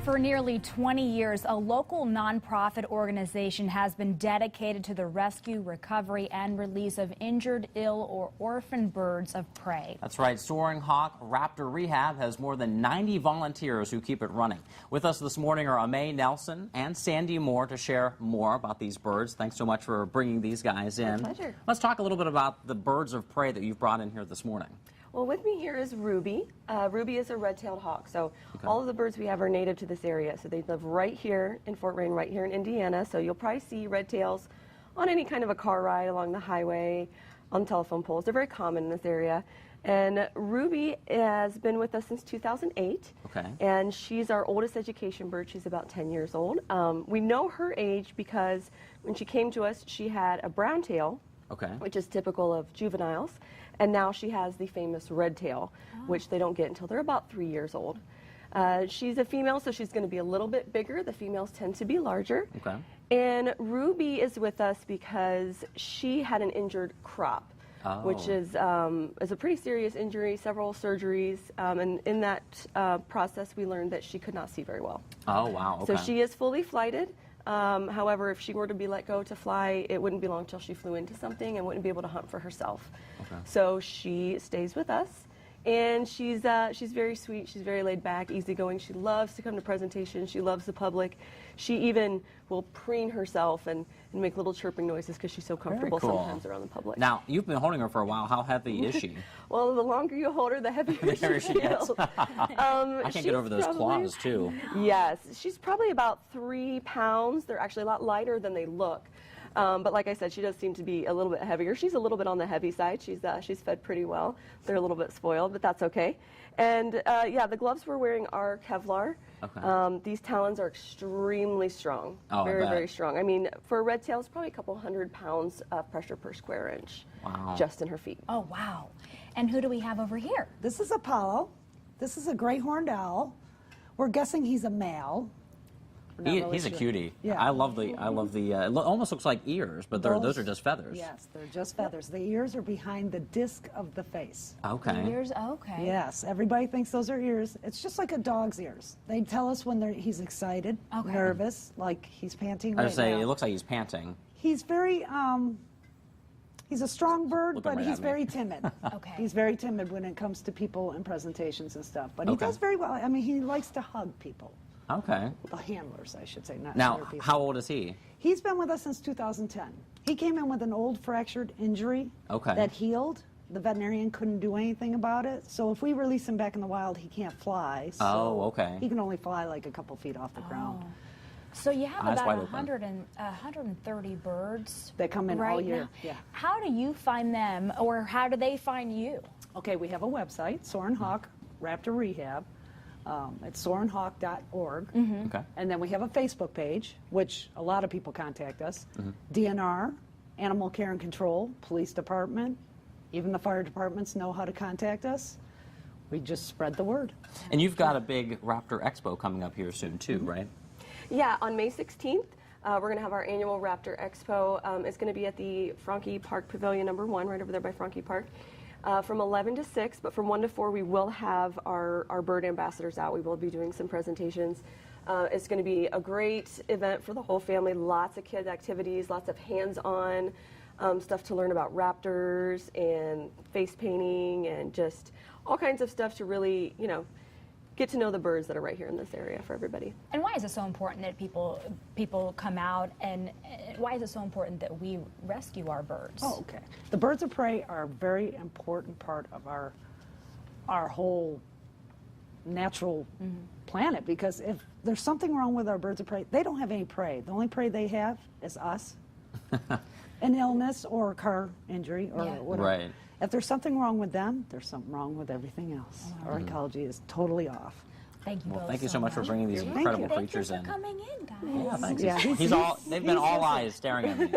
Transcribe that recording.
For nearly 20 years, a local nonprofit organization has been dedicated to the rescue, recovery, and release of injured, ill, or orphaned birds of prey. That's right. Soarin Hawk Raptor Rehab has more than 90 volunteers who keep it running. With us this morning are Amay Nelson and Sandy Moore to share more about these birds. Thanks so much for bringing these guys in. My pleasure. Let's talk a little bit about the birds of prey that you've brought in here this morning. Well, with me here is Ruby. Ruby is a red-tailed hawk, so all of the birds we have are native to this area. So they live right here in Fort Wayne, right here in Indiana. So you'll probably see red tails on any kind of a car ride along the highway, on telephone poles. They're very common in this area. And Ruby has been with us since 2008. Okay. And she's our oldest education bird. She's about 10 years old. We know her age because when she came to us, she had a brown tail, which is typical of juveniles. And now she has the famous red tail, which they don't get until they're about 3 years old. She's a female, so she's going to be a little bit bigger. The females tend to be larger. Okay. And Ruby is with us because she had an injured crop, which is a pretty serious injury, several surgeries. And in that process, we learned that she could not see very well. Oh, wow. Okay. So she is fully flighted. However, if she were to be let go to fly, it wouldn't be long till she flew into something and wouldn't be able to hunt for herself. Okay. So she stays with us, and she's very sweet. She's very laid back, easygoing. She loves to come to presentations. She loves the public. She even will preen herself and make little chirping noises because she's so comfortable sometimes around the public. Now, you've been holding her for a while. How heavy is she? Well, the longer you hold her, the heavier she gets. I can't get over those claws, too. Yes, she's probably about 3 pounds. They're actually a lot lighter than they look. But like I said, she does seem to be a little bit heavier. She's a little bit on the heavy side. She's fed pretty well. They're a little bit spoiled, but that's okay. And yeah, the gloves we're wearing are Kevlar. Okay. These talons are extremely strong. Oh, very, very strong. I mean, for a red tail, it's probably a couple 100 pounds of pressure per square inch. Wow. Just in her feet. Oh, wow. And who do we have over here? This is Apollo. This is a gray horned owl. We're guessing he's a male. He's a cutie. Yeah. I love the, it almost looks like ears, but those are just feathers. Yes, they're just feathers. The ears are behind the disc of the face. Okay. Ears, okay. Yes, everybody thinks those are ears. It's just like a dog's ears. They tell us when he's excited, nervous, like he's panting right now. It looks like he's panting. He's very, he's a strong bird, but right he's very timid. Okay. He's very timid when it comes to people and presentations and stuff. But he does very well. I mean, he likes to hug people. Okay. The handlers, I should say, not now, other people. how old is he? He's been with us since 2010. He came in with an old fractured injury that healed. The veterinarian couldn't do anything about it. So if we release him back in the wild, he can't fly. So he can only fly like a couple feet off the ground. So you have about 130 birds that come in all year. Now. Yeah. How do you find them, or how do they find you? Okay, we have a website, Soarin Hawk Raptor Rehab. It's soarinhawk.org. Okay. And then we have a Facebook page, which a lot of people contact us. DNR, Animal Care and Control, Police Department, even the fire departments know how to contact us. We just spread the word. And you've got a big Raptor Expo coming up here soon, too, right? Yeah, on May 16th, we're going to have our annual Raptor Expo. It's going to be at the Franke Park Pavilion #1, right over there by Franke Park. From 11 to 6, but from 1 to 4, we will have our bird ambassadors out. We will be doing some presentations. It's going to be a great event for the whole family. Lots of kid activities, lots of hands-on stuff to learn about raptors and face painting and just all kinds of stuff to really, get to know the birds that are right here in this area for everybody. And why is it so important that people come out, and why is it so important that we rescue our birds? Oh, okay. The birds of prey are a very important part of our whole natural planet, because if there's something wrong with our birds of prey, they don't have any prey. The only prey they have is us. An illness or a car injury or whatever. Right. If there's something wrong with them, there's something wrong with everything else. Our ecology is totally off. Thank you. Well, thank you so much for bringing these incredible creatures in. Thank you for coming in, guys. Yeah, thanks. They've been all eyes staring at me.